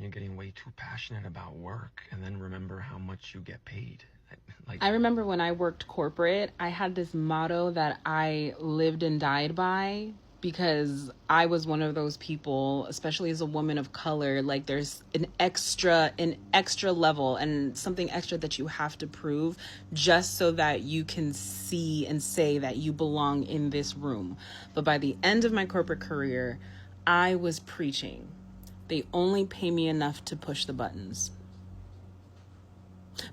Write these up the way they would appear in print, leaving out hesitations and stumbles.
you're getting way too passionate about work and then remember how much you get paid. I remember when I worked corporate, I had this motto that I lived and died by, because I was one of those people, especially as a woman of color, like there's an extra level and something extra that you have to prove just so that you can see and say that you belong in this room. But by the end of my corporate career, I was preaching. They only pay me enough to push the buttons.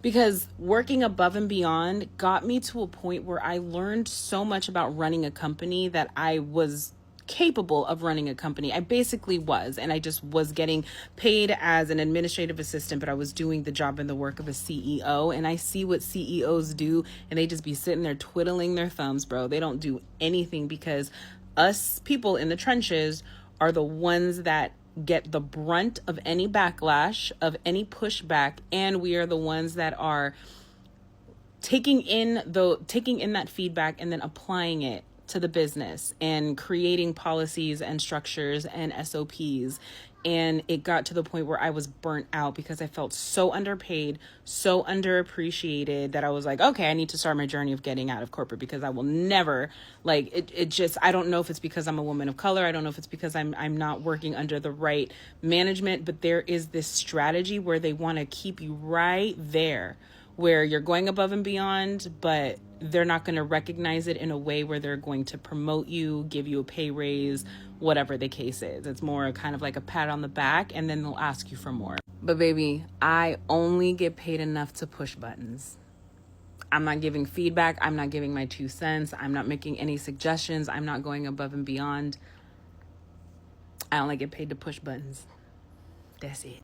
Because working above and beyond got me to a point where I learned so much about running a company that I was capable of running a company. I basically was, and I just was getting paid as an administrative assistant, but I was doing the job and the work of a CEO. And I see what CEOs do, and they just be sitting there twiddling their thumbs, bro. They don't do anything, because us people in the trenches are the ones that get the brunt of any backlash, of any pushback, and we are the ones that are taking in that feedback and then applying it to the business and creating policies and structures and SOPs. And it got to the point where I was burnt out because I felt so underpaid, so underappreciated, that I was like, okay, I need to start my journey of getting out of corporate, because I will never, like, it just, I don't know if it's because I'm a woman of color. I don't know if it's because I'm not working under the right management, but there is this strategy where they want to keep you right there, where you're going above and beyond, but they're not going to recognize it in a way where they're going to promote you, give you a pay raise, whatever the case is. It's more kind of like a pat on the back, and then they'll ask you for more. But baby, I only get paid enough to push buttons. I'm not giving feedback. I'm not giving my 2 cents. I'm not making any suggestions. I'm not going above and beyond. I only get paid to push buttons. That's it.